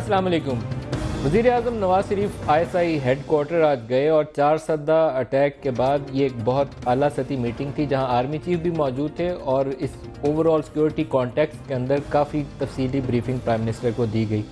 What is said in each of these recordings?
अस्सलाम वालेकुम। वज़ीर आज़म नवाज शरीफ ISI हेडक्वार्टर आज गए और 4 सद्दा अटैक के बाद ये एक बहुत आला सतही मीटिंग थी जहां आर्मी चीफ भी मौजूद थे और इस ओवरऑल सिक्योरिटी कॉन्टेक्स्ट के अंदर काफ़ी तफसीली ब्रीफिंग प्राइम मिनिस्टर को दी गई।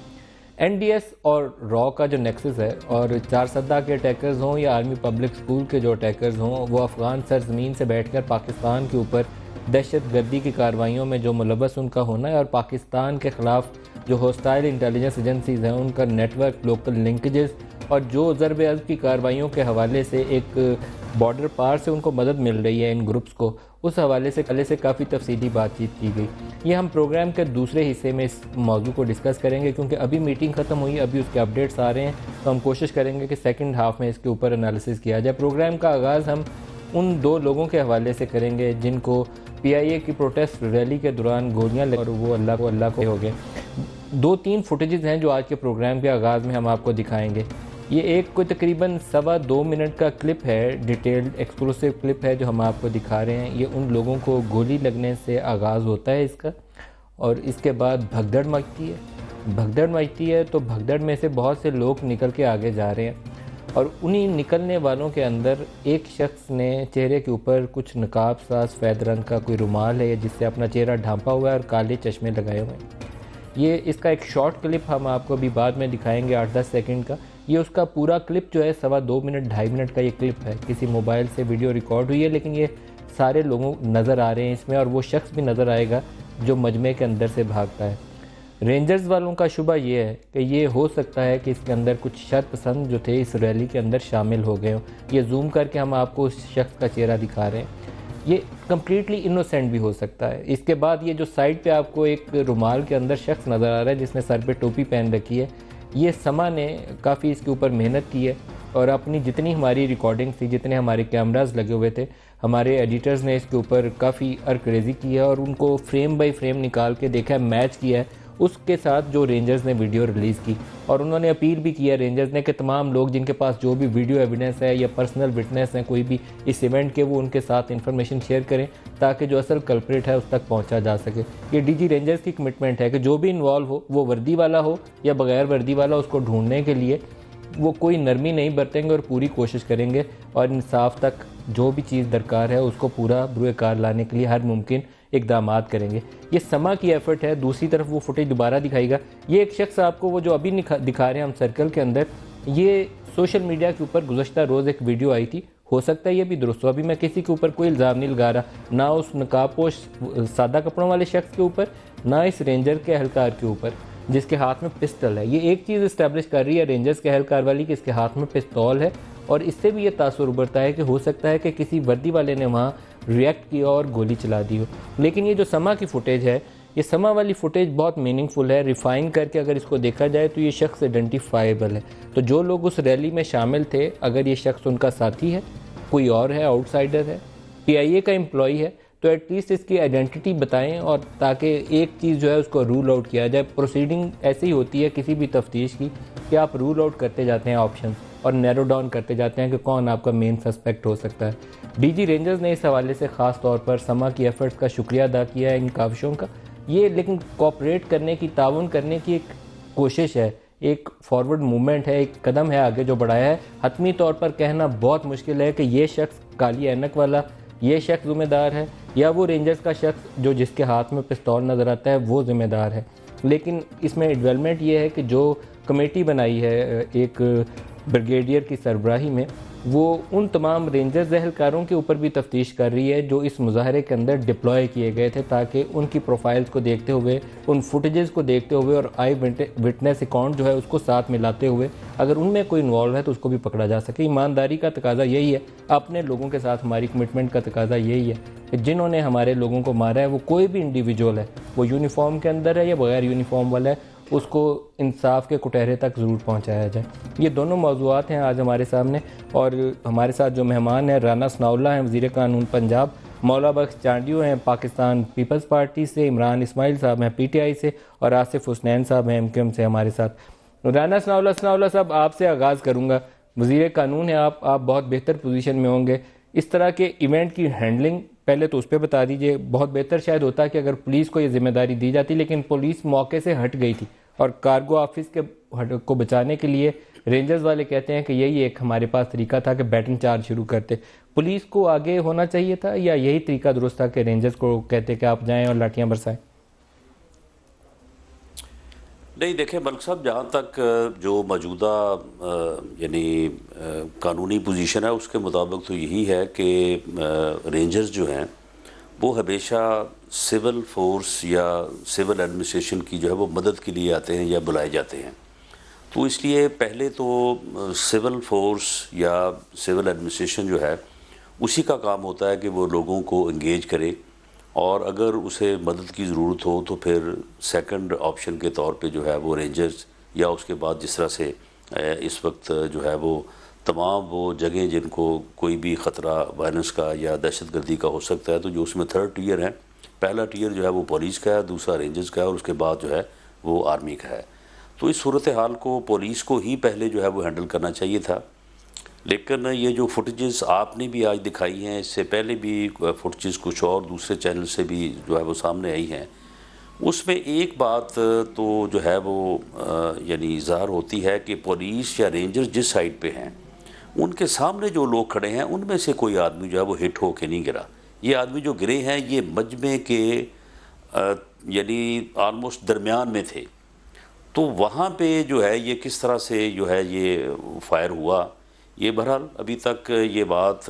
NDS और रॉ का जो नेक्सस है और 4 सद्दा के अटैकर्स हों या आर्मी पब्लिक स्कूल के जो अटैकर्स हों, वो अफ़गान सरजमीन से बैठ कर पाकिस्तान के ऊपर दहशत गर्दी की कार्रवाइयों में जो मुलव्वस उनका होना है और पाकिस्तान के ख़िलाफ़ जो होस्टाइल इंटेलिजेंस एजेंसीज़ हैं उनका नेटवर्क, लोकल लिंकेजेस और जो ज़रब अज़ब की कार्रवाइयों के हवाले से एक बॉर्डर पार से उनको मदद मिल रही है इन ग्रुप्स को, उस हवाले से काफ़ी तफसीली बातचीत की गई। ये हम प्रोग्राम के दूसरे हिस्से में इस मौजू को डिस्कस करेंगे क्योंकि अभी मीटिंग ख़त्म हुई, अभी उसके अपडेट्स आ रहे हैं, तो हम कोशिश करेंगे कि सेकंड हाफ में इसके ऊपर एनालिसिस किया जाए। प्रोग्राम का आगाज़ हम उन 2 लोगों के हवाले से करेंगे जिनको PIA की प्रोटेस्ट रैली के दौरान गोलियां लगी और वो अल्लाह को हो गए। 2-3 फुटेजेस हैं जो आज के प्रोग्राम के आगाज़ में हम आपको दिखाएंगे। ये एक कोई तकरीबन 2.25 मिनट का क्लिप है, डिटेल्ड एक्सक्लूसिव क्लिप है जो हम आपको दिखा रहे हैं। ये उन लोगों को गोली लगने से आगाज़ होता है इसका और इसके बाद भगदड़ मचती है तो भगदड़ में से बहुत से लोग निकल के आगे जा रहे हैं और उन्हीं निकलने वालों के अंदर एक शख्स ने चेहरे के ऊपर कुछ नकाब सा सफ़ेद रंग का कोई रुमाल है जिससे अपना चेहरा ढांपा हुआ है और काले चश्मे लगाए हुए हैं। ये इसका एक शॉर्ट क्लिप हम आपको अभी बाद में दिखाएंगे 8-10 सेकंड का। ये उसका पूरा क्लिप जो है 2.25 मिनट 2.5 मिनट का ये क्लिप है, किसी मोबाइल से वीडियो रिकॉर्ड हुई है, लेकिन ये सारे लोगों नज़र आ रहे हैं इसमें और वो शख्स भी नज़र आएगा जो मजमे के अंदर से भागता है। रेंजर्स वालों का शुबा ये है कि ये हो सकता है कि इसके अंदर कुछ शर्त पसंद जो थे इस रैली के अंदर शामिल हो गए हों। ये जूम करके हम आपको उस शख्स का चेहरा दिखा रहे हैं। ये कम्प्लीटली इनोसेंट भी हो सकता है। इसके बाद ये जो साइड पे आपको एक रुमाल के अंदर शख्स नज़र आ रहा है जिसने सर पे टोपी पहन रखी है, ये समा ने काफ़ी इसके ऊपर मेहनत की है और अपनी जितनी हमारी रिकॉर्डिंग थी, जितने हमारे कैमरास लगे हुए थे, हमारे एडिटर्स ने इसके ऊपर काफ़ी अर्करेज़ी की है और उनको फ्रेम बाई फ्रेम निकाल के देखा है, मैच किया है उसके साथ जो रेंजर्स ने वीडियो रिलीज़ की। और उन्होंने अपील भी किया रेंजर्स ने कि तमाम लोग जिनके पास जो भी वीडियो एविडेंस है या पर्सनल विटनेस है कोई भी इस इवेंट के, वो उनके साथ इंफॉर्मेशन शेयर करें ताकि जो असल कल्प्रेट है उस तक पहुंचा जा सके। ये DG रेंजर्स की कमिटमेंट है कि जो भी इन्वॉल्व हो, वो वर्दी वाला हो या बगैर वर्दी वाला, उसको ढूंढने के लिए वो कोई नरमी नहीं बरतेंगे और पूरी कोशिश करेंगे और इंसाफ तक जो भी चीज़ दरकार है उसको पूरा बुरे-कार लाने के लिए हर मुमकिन इकदाम करेंगे। ये समा की एफर्ट है। दूसरी तरफ वो फुटेज दोबारा दिखाएगा। ये एक शख्स आपको वो जो अभी दिखा रहे हैं हम सर्कल के अंदर, ये सोशल मीडिया के ऊपर गुज़श्ता रोज़ एक वीडियो आई थी, हो सकता है ये भी दुरुस्त हो। अभी मैं किसी के ऊपर कोई इल्ज़ाम नहीं लगा रहा, ना उस नकाबपोश सादा कपड़ों वाले शख्स के ऊपर, ना इस रेंजर के एहलकार के ऊपर जिसके हाथ में पिस्टल है। ये एक चीज़ इस्टेब्लिश कर रही है रेंजर्स के एहलकार वाली कि इसके हाथ में पिस्तौल है और इससे भी ये तासुर उभरता है कि हो सकता है कि किसी वर्दी वाले ने वहाँ रिएक्ट किया और गोली चला दी हो। लेकिन ये जो समा की फुटेज है, ये समा वाली फुटेज बहुत मीनिंगफुल है। रिफाइन करके अगर इसको देखा जाए तो ये शख्स आइडेंटिफाइबल है। तो जो लोग उस रैली में शामिल थे, अगर ये शख्स उनका साथी है, कोई और है, आउटसाइडर है, PIA का एम्प्लॉई है, तो एटलीस्ट इसकी आइडेंटिटी बताएं और ताकि एक चीज़ जो है उसको रूल आउट किया जाए। प्रोसीडिंग ऐसी ही होती है किसी भी तफ्तीश की कि आप रूल आउट करते जाते हैं ऑप्शन और नैरो डाउन करते जाते हैं कि कौन आपका मेन सस्पेक्ट हो सकता है। DG रेंजर्स ने इस हवाले से ख़ास तौर पर समा की एफर्ट्स का शुक्रिया अदा किया है, इन काविशों का। ये लेकिन कोऑपरेट करने की, ताउन करने की एक कोशिश है, एक फॉरवर्ड मूवमेंट है, एक कदम है आगे जो बढ़ाया है। हतमी तौर पर कहना बहुत मुश्किल है कि ये शख्स काली ऐनक वाला ये शख्स ज़िम्मेदार है या वो रेंजर्स का शख्स जो जिसके हाथ में पिस्तौल नज़र आता है वो ज़िम्मेदार है। लेकिन इसमें डेवलपमेंट ये है कि जो कमेटी बनाई है एक ब्रिगेडियर की सरबराही में, वो उन तमाम रेंजर्स एहलकारों के ऊपर भी तफ्तीश कर रही है जो इस मुजाहरे के अंदर डिप्लॉय किए गए थे, ताकि उनकी प्रोफाइल्स को देखते हुए, उन फुटेजेस को देखते हुए और आई विटनेस अकाउंट जो है उसको साथ मिलाते हुए अगर उनमें कोई इन्वॉल्व है तो उसको भी पकड़ा जा सके। ईमानदारी का तकाजा यही है, अपने लोगों के साथ हमारी कमिटमेंट का तकाजा यही है कि जिन्होंने हमारे लोगों को मारा है वो कोई भी इंडिविजुअल है, वो यूनिफॉर्म के अंदर है या बगैर यूनिफॉर्म वाला है, उसको इंसाफ के कुटहरे तक ज़रूर पहुंचाया जाए। ये दोनों मौज़ूआत हैं आज हमारे सामने और हमारे साथ जो मेहमान हैं राना सनाउल्लाह हैं वज़ीर कानून पंजाब, मौला बख्श चांडियो हैं पाकिस्तान पीपल्स पार्टी से, इमरान इस्माइल साहब हैं PTI से और आसिफ हुसनैन साहब हैं MQM से हमारे साथ। राना सनाउल्लाह साहब, आपसे आगाज़ करूँगा। वज़ीर कानून है आप बहुत बेहतर पोजीशन में होंगे। इस तरह के इवेंट की हैंडलिंग पहले तो उस पर बता दीजिए। बहुत बेहतर शायद होता कि अगर पुलिस को ये जिम्मेदारी दी जाती, लेकिन पुलिस मौके से हट गई थी और कार्गो ऑफिस को बचाने के लिए रेंजर्स वाले कहते हैं कि यही एक हमारे पास तरीका था कि बैटन चार्ज शुरू करते। पुलिस को आगे होना चाहिए था या यही तरीका दुरुस्त था कि रेंजर्स को कहते कि आप जाएं और लाठियां बरसाएं? नहीं, देखें मलिक साहब, जहाँ तक जो मौजूदा यानी कानूनी पोजीशन है उसके मुताबिक तो यही है कि रेंजर्स जो हैं वो हमेशा सिविल फोर्स या सिविल एडमिनिस्ट्रेशन की जो है वो मदद के लिए आते हैं या बुलाए जाते हैं। तो इसलिए पहले तो सिविल फोर्स या सिविल एडमिनिस्ट्रेशन जो है उसी का काम होता है कि वो लोगों को इंगेज करे, और अगर उसे मदद की ज़रूरत हो तो फिर सेकंड ऑप्शन के तौर पे जो है वो रेंजर्स, या उसके बाद जिस तरह से इस वक्त जो है वो तमाम वो जगह जिनको कोई भी ख़तरा वायलेंस का या दहशतगर्दी का हो सकता है, तो जो उसमें थर्ड टीयर है, पहला टीयर जो है वो पुलिस का है, दूसरा रेंजर्स का है, और उसके बाद जो है वो आर्मी का है। तो इस सूरत हाल को पुलिस को ही पहले जो है वो हैंडल करना चाहिए था। लेकिन ये जो फुटेजेस आपने भी आज दिखाई हैं, इससे पहले भी फुटेजेस कुछ और दूसरे चैनल से भी जो है वो सामने आई हैं, उसमें एक बात तो जो है वो यानी ज़ाहिर होती है कि पुलिस या रेंजर्स जिस साइड पे हैं उनके सामने जो लोग खड़े हैं उनमें से कोई आदमी जो है वो हिट होके नहीं गिरा। ये आदमी जो गिरे हैं ये मजमे के यानी आलमोस्ट दरमियान में थे। तो वहाँ पे जो है ये किस तरह से जो है ये फायर हुआ, ये बहरहाल अभी तक ये बात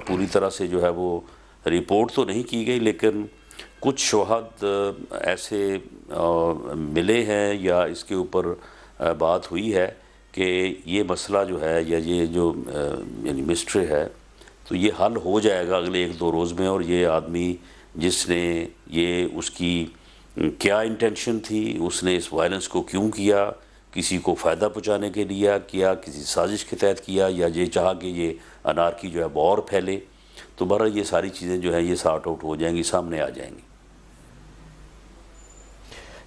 पूरी तरह से जो है वो रिपोर्ट तो नहीं की गई, लेकिन कुछ शवाहद ऐसे मिले हैं या इसके ऊपर बात हुई है कि ये मसला जो है या ये जो यानी मिस्ट्री है तो ये हल हो जाएगा अगले 1-2 रोज़ में। और ये आदमी जिसने ये उसकी क्या इंटेंशन थी, उसने इस वायलेंस को क्यों किया, किसी को फ़ायदा पहुंचाने के लिए किया, किसी साजिश के तहत किया, या ये चाहा कि ये अनारकी जो है वो और फैले, तो बहरहाल ये सारी चीज़ें जो है ये सॉर्ट आउट हो जाएंगी, सामने आ जाएंगी।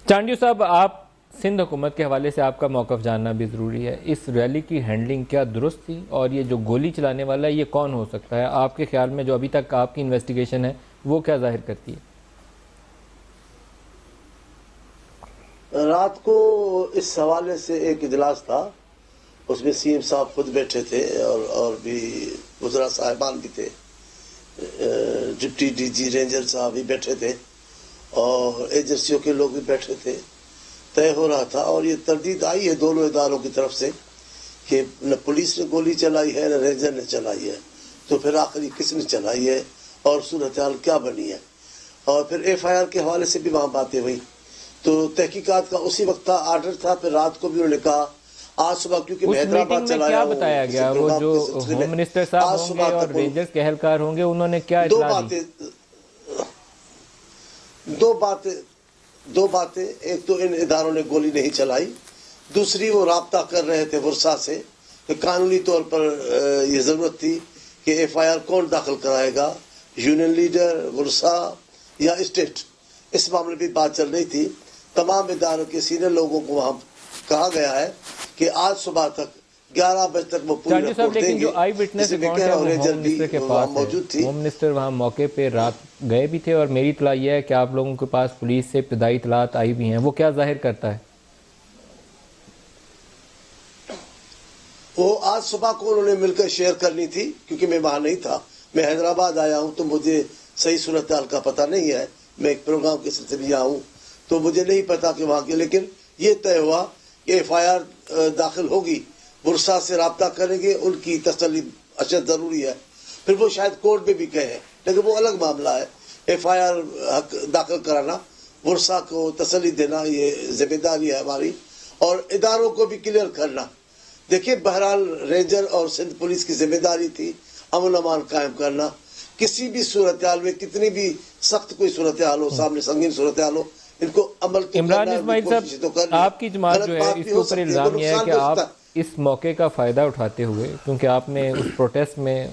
चांडियो साहब, आप सिंध हुकूमत के हवाले से आपका मौक़िफ़ जानना भी ज़रूरी है। इस रैली की हैंडलिंग क्या दुरुस्त थी, और ये जो गोली चलाने वाला है ये कौन हो सकता है आपके ख्याल में? जो अभी तक आपकी इन्वेस्टिगेशन है वो क्या जाहिर करती है? रात को इस हवाले से एक इजलास था, उसमें सीएम साहब खुद बैठे थे और भी वज़रा साहिबान भी थे, डिप्टी डीजी रेंजर साहब भी बैठे थे और एजेंसियों के लोग भी बैठे थे। तय हो रहा था और ये तरदीद आई है दोनों इदारों की तरफ से कि न पुलिस ने गोली चलाई है न रेंजर ने चलाई है, तो फिर आखिर किसने चलाई है और सूरत हाल क्या बनी है। और फिर FIR के हवाले से भी वहाँ बातें हुई, तो तहकीकात का उसी वक्त था, आर्डर था। फिर रात को भी उन्होंने कहा आज सुबह, क्योंकि मैं हैदराबाद चला क्या बताया गया, वो जो होम मिनिस्टर साहब होंगे और रेंजर्स के एहलकार होंगे उन्होंने क्या दो बातें एक तो इन इदारों ने गोली नहीं चलाई, दूसरी वो राब्ता कर रहे थे वर्षा से कि कानूनी तौर पर ये जरूरत थी कि FIR कौन दाखिल कराएगा, यूनियन लीडर, वर्षा या स्टेट। इस मामले में बात चल रही थी। तमाम इदारों के सीनियर लोगों को वहाँ कहा गया है कि आज सुबह तक 11 बजे तक वो पूरी रिपोर्ट देंगे। जो आई विटनेस अकाउंट है वो होम मिनिस्टर के पास मौजूद थी। होम मिनिस्टर वहाँ मौके पे रात गए भी थे और मेरी इत्तला यह है कि आप लोगों के पास पुलिस से इब्तदाई इत्तलात आई भी हैं, वो क्या जाहिर करता है? वो आज सुबह को उन्होंने मिलकर शेयर करनी थी, क्योंकि मैं वहाँ नहीं था, मैं हैदराबाद आया हूँ तो मुझे सही सूरत हाल का पता नहीं है। मैं एक प्रोग्राम के सिलसिले में आऊँ तो मुझे नहीं पता कि वहाँ के, लेकिन ये तय हुआ कि FIR दाखिल होगी, बुरसा से राब्ता करेंगे, उनकी तसल्ली अशद जरूरी है। फिर वो शायद कोर्ट में भी कहे, लेकिन वो अलग मामला है। FIR दाखिल कराना, बुरसा को तसल्ली देना, ये जिम्मेदारी है हमारी, और इदारों को भी क्लियर करना। देखिए, बहरहाल रेंजर और सिंध पुलिस की जिम्मेदारी थी अमन अमान कायम करना। किसी भी सूरत हाल में, कितनी भी सख्त कोई सूरत हाल हो, सामने संगीन सूरत हाल हो, इनको अमल तो इमरान इस्माइल साहब, आपकी जमात जो है इसके ऊपर इल्जाम यह है कि आप इस मौके का फ़ायदा उठाते हुए, क्योंकि आपने उस प्रोटेस्ट में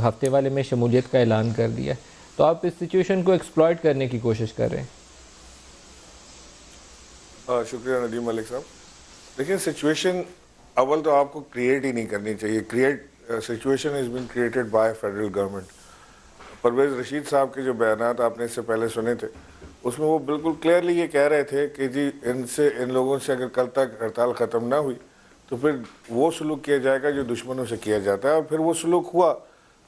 हफ्ते वाले में शमूलियत का ऐलान कर दिया, तो आप इस सिचुएशन को एक्सप्लॉइट करने की कोशिश कर रहे हैं। शुक्रिया नदीम मलिक साहब। देखिए, सिचुएशन अव्वल तो आपको क्रिएट ही नहीं करनी चाहिए। Situation is been created by federal government. Parvez Rashid साहब के जो बयानात आपने इससे पहले सुने थे, उसमें वो बिल्कुल क्लियरली ये कह रहे थे कि जी इन लोगों से अगर कल तक हड़ताल ख़त्म ना हुई तो फिर वो सलूक किया जाएगा जो दुश्मनों से किया जाता है, और फिर वो सलूक हुआ।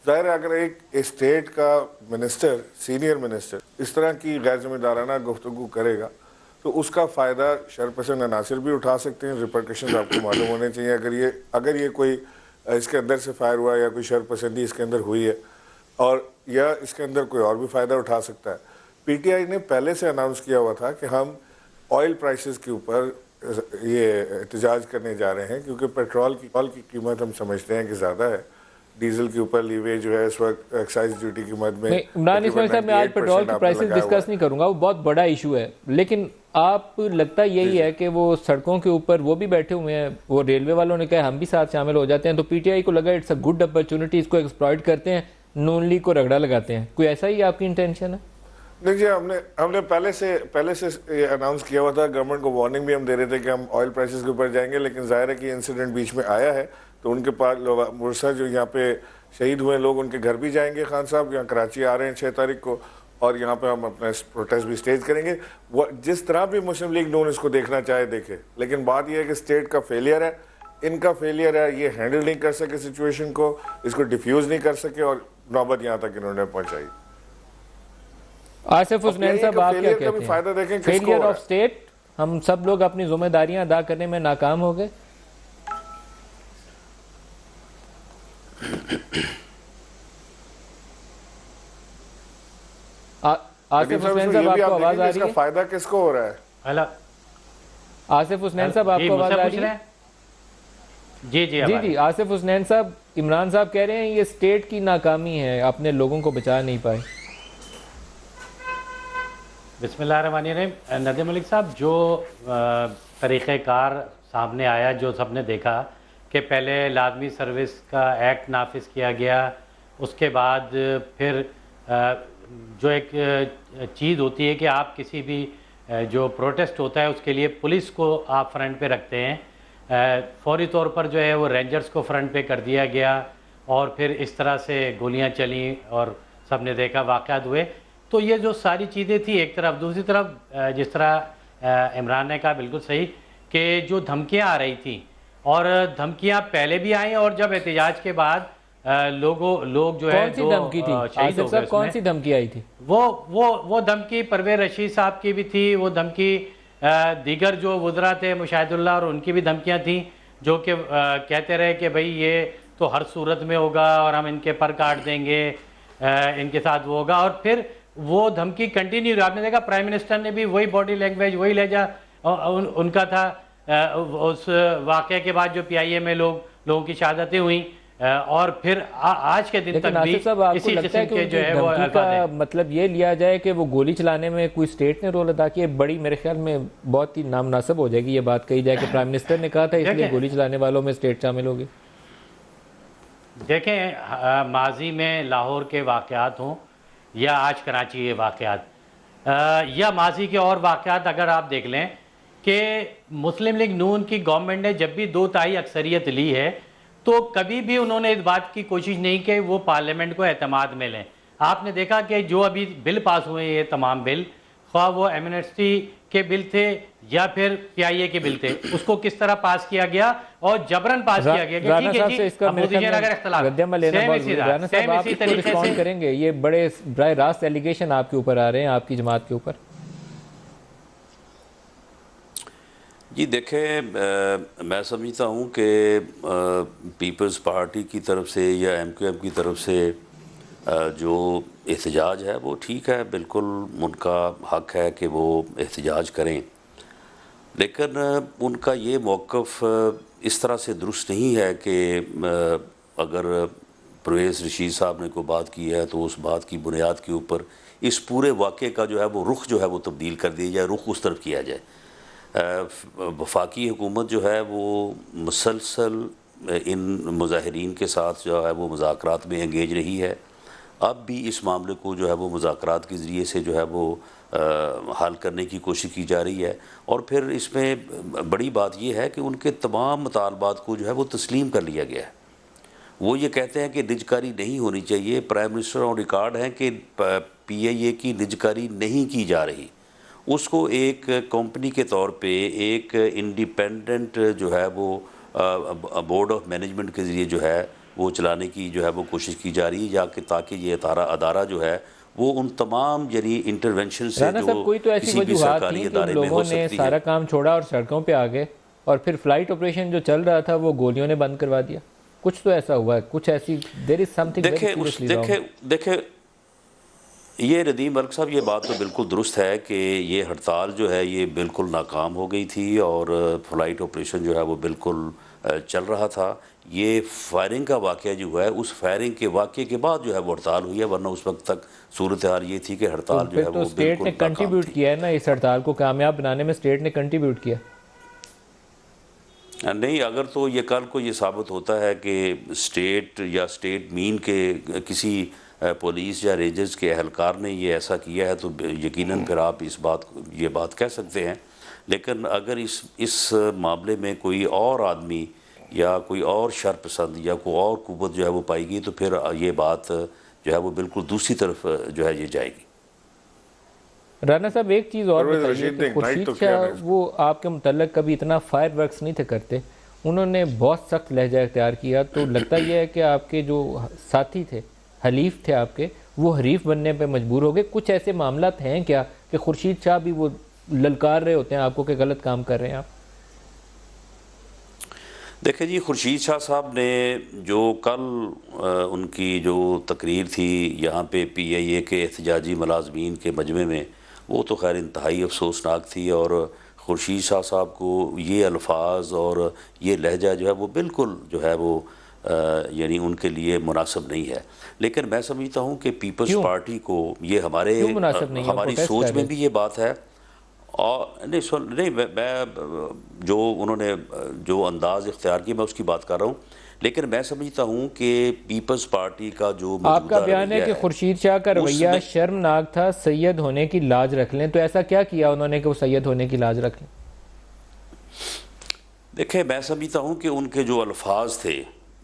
ज़ाहिर है अगर एक स्टेट का मिनिस्टर, सीनियर मिनिस्टर, इस तरह की गैर जिम्मेदाराना गुफ्तगू करेगा तो उसका फ़ायदा शरपसंद अनासिर भी उठा सकते हैं। रिपरकशंस आपको मालूम होने चाहिए। अगर ये कोई इसके अंदर से फायर हुआ या कोई शरपसंदी इसके अंदर हुई है, और या इसके अंदर कोई और भी फ़ायदा उठा सकता है। पीटीआई ने पहले से अनाउंस किया हुआ था कि हम ऑयल प्राइसेस के ऊपर ये एहतजाज करने जा रहे हैं, क्योंकि पेट्रोल की कीमत हम समझते हैं कि ज़्यादा है। डीजल के ऊपर लीवे जो है इस वक्त एक्साइज ड्यूटी की मद में। इमरान इस्माइल साहब, मैं आज पेट्रोल की प्राइसेस डिस्कस नहीं करूंगा, वो बहुत बड़ा इशू है, लेकिन आप लगता यही है कि वो सड़कों के ऊपर वो भी बैठे हुए हैं, वो रेलवे वालों ने कहा हम भी साथ शामिल हो जाते हैं, तो पीटीआई को लगा इट्स अ गुड अपॉर्चुनिटी, इसको एक्सप्लॉइट करते हैं, नून लीग को रगड़ा लगाते हैं। कोई ऐसा ही आपकी इंटेंशन है? नहीं जी, हमने पहले से ये अनाउंस किया हुआ था। गवर्नमेंट को वार्निंग भी हम दे रहे थे कि हम ऑयल प्राइसेस के ऊपर जाएंगे, लेकिन जाहिर है कि इंसिडेंट बीच में आया है, तो उनके पास मुर्सा जो यहाँ पे शहीद हुए लोग, उनके घर भी जाएंगे। खान साहब यहाँ कराची आ रहे हैं 6 तारीख को, और यहाँ पे हम अपना प्रोटेस्ट भी स्टेज करेंगे। जिस तरह भी मुस्लिम लीग नून इसको देखना चाहे देखे, लेकिन बात यह है कि स्टेट का फेलियर है, इनका फेलियर है, ये हैंडल नहीं कर सके सिचुएशन को, इसको डिफ्यूज नहीं कर सके, और नौबत यहाँ तक इन्होंने पहुँचाई। आसिफ हुसनैन साहब, आप क्या कहते हैं? फायदा देखें, फेलियर ऑफ स्टेट, हम सब लोग अपनी जिम्मेदारियां अदा करने में नाकाम हो गए। आसिफ हुसनैन साहब, आपको आवाज आ रही है? फायदा किसको हो रहा है? हेलो आसिफ हुसनैन साहब, आपको आवाज आ रही है? जी, आसिफ हुसनैन साहब, इमरान साहब कह रहे हैं ये स्टेट की नाकामी है, अपने लोगों को बचा नहीं पाए। बिस्मिल्लाहिर्रहमानिर्रहीम। नदीम मलिक साहब, जो तरीक़ेकार सामने आया, जो सबने देखा कि पहले लाजमी सर्विस का एक्ट नाफिज किया गया, उसके बाद फिर जो एक चीज़ होती है कि आप किसी भी जो प्रोटेस्ट होता है उसके लिए पुलिस को आप फ्रंट पे रखते हैं, फौरी तौर पर जो है वो रेंजर्स को फ्रंट पे कर दिया गया, और फिर इस तरह से गोलियां चली और सबने देखा वाक़यात हुए। तो ये जो सारी चीज़ें थी एक तरफ, दूसरी तरफ जिस तरह इमरान ने कहा बिल्कुल सही कि जो धमकियां आ रही थी, और धमकियां पहले भी आई, और जब एहतजाज के बाद लोग जो है, कौन सी धमकी थी आसिफ साहब, कौन सी धमकी आई थी? वो धमकी परवेज रशीद साहब की भी थी, वो धमकी दीगर जो वज़रा थे मुशाहिदुल्लाह और उनकी भी धमकियां थी, जो कि कहते रहे कि भाई ये तो हर सूरत में होगा और हम इनके पर काट देंगे, इनके साथ वो होगा, और फिर वो धमकी कंटिन्यू रही। आपने देखा प्राइम मिनिस्टर ने भी वही बॉडी लैंग्वेज, वही लहजा उनका था। उस वाक़े के बाद जो PIA में लोगों की शहादतें हुई, और फिर आज के दिन तक भी इसी किस्म के जो है वो का मतलब ये लिया जाए कि वो गोली चलाने में कोई स्टेट ने रोल अदा किया, बड़ी मेरे ख्याल में बहुत ही नामनासिब हो जाएगी ये बात कही जाए कि प्राइम मिनिस्टर ने कहा था इसलिए गोली चलाने वालों में स्टेट शामिल होगी। देखें, माजी में लाहौर के वाक़यात हों या आज कराची के वाक़यात, या माजी के और वाक़यात अगर आप देख लें कि मुस्लिम लीग नून की गवर्नमेंट ने जब भी 2/3 अक्सरियत ली है, तो कभी भी उन्होंने इस बात की कोशिश नहीं की वो पार्लियामेंट को एतमाद में लें। आपने देखा कि जो अभी बिल पास हुए, ये तमाम बिल, ख्वाह वो एमनेस्टी के बिल थे या फिर PIA के बिल थे, उसको किस तरह पास किया गया और जबरन पास किया गया कि ठीक है जी, अपोजिशन अगर इख्तिलाफ करेंगे। ये बड़े बराह रास्त एलिगेशन आपके ऊपर आ रहे हैं, आपकी जमात के ऊपर। जी देखें, मैं समझता हूँ कि पीपल्स पार्टी की तरफ से या MQM की तरफ से जो एहतजाज है वो ठीक है, बिल्कुल उनका हक है कि वो एहतजाज करें, लेकिन उनका ये मौक़िफ़ इस तरह से दुरुस्त नहीं है कि अगर परवेज़ रशीद साहब ने कोई बात की है तो उस बात की बुनियाद के ऊपर इस पूरे वाक़े का जो है वो रुख जो है वो तब्दील कर दिया जाए, रुख उस तरफ किया जाए। वफाकी हुकूमत जो है वो मुसलसल इन मुजाहिरीन के साथ जो है वो मुज़ाकरात में एंगेज रही है। अब भी इस मामले को जो है वो मुज़ाकरात के ज़रिए से जो है वो हल करने की कोशिश की जा रही है, और फिर इसमें बड़ी बात यह है कि उनके तमाम मुतालबात को जो है वो तस्लीम कर लिया गया है। वो ये कहते हैं कि निजकारी नहीं होनी चाहिए। प्राइम मिनिस्टर ऑन रिकॉर्ड हैं कि PIA की निजकारी नहीं की जा रही, उसको एक कंपनी के तौर पे एक इंडिपेंडेंट जो है वो बोर्ड ऑफ मैनेजमेंट के ज़रिए जो है वो चलाने की जो है वो कोशिश की जा रही है, या कि ताकि ये अदारा जो है वो उन तमाम यानी इंटरवेंशन से राना साहब, कोई तो ऐसी किसी भी वजूहात सरकारी थी कि इदारे उन में हो लोगों ने सकती सारा है। काम छोड़ा और सड़कों पे आ गए, और फिर फ्लाइट ऑपरेशन जो चल रहा था वो गोलियों ने बंद करवा दिया। कुछ तो ऐसा हुआ है, कुछ ऐसी there is something very seriously wrong. देखे ये रदीम मलिक साहब, ये बात तो बिल्कुल दुरुस्त है कि ये हड़ताल जो है ये बिल्कुल नाकाम हो गई थी और फ्लाइट ऑपरेशन जो है वो बिल्कुल चल रहा था। ये फायरिंग का वाक़या जो है, उस फायरिंग के वाक़े के बाद जो है वो हड़ताल हुई है, वरना उस वक्त तक सूरत हाल ये थी कि हड़ताल जो है तो वो स्टेट बिल्कुल ने कंट्रीब्यूट किया है ना इस हड़ताल को कामयाब बनाने में, स्टेट ने कंट्रीब्यूट किया। नहीं, अगर तो ये कल को ये साबित होता है कि स्टेट या स्टेट मीन के किसी पुलिस या रेंजर्स के एहलकार ने ये ऐसा किया है तो यकीनन फिर आप ये बात कह सकते हैं। लेकिन अगर इस मामले में कोई और आदमी या कोई और शरपसंद या कोई और कुव्वत जो है वो पाएगी तो फिर ये बात जो है वो बिल्कुल दूसरी तरफ जो है ये जाएगी। राना साहब, एक चीज़ और परवेज़ बताइए रशीद ने कि खुर्शीद ignite तो किया शाह ना। वो आपके मुतल्लिक़ कभी इतना फायर वर्क्स नहीं थे करते, उन्होंने बहुत सख्त लहजा इख्तियार किया। तो लगता यह है कि आपके जो साथी थे, हलीफ थे आपके, वो हरीफ बनने पे मजबूर हो गए। कुछ ऐसे मामला हैं क्या कि खुर्शीद शाह भी वो ललकार रहे होते हैं आपको कि गलत काम कर रहे हैं आप? देखिए जी, खुर्शीद शाह साहब ने जो कल उनकी जो तकरीर थी यहाँ पे PIA के एहतजाजी मुलाजमीन के मजमे में, वो तो खैर इंतहाई अफसोसनाक थी। और खुर्शीद शाह साहब को ये अल्फाज और ये लहजा जो है वो बिल्कुल जो है वो यानी उनके लिए मुनासिब नहीं है। लेकिन मैं समझता हूँ कि पीपल्स पार्टी को ये हमारी सोच में भी ये बात है। और नहीं मैं जो उन्होंने जो अंदाज़ इख्तियार किया मैं उसकी बात कर रहा हूँ। लेकिन मैं समझता हूँ कि पीपल्स पार्टी का जो आपका बयान है कि खुर्शीद शाह का रवैया शर्मनाक था, सैयद होने की लाज रख लें, तो ऐसा क्या किया उन्होंने कि वो सैयद होने की लाज रख लें? देखिए, मैं समझता हूँ कि उनके जो अल्फाज थे,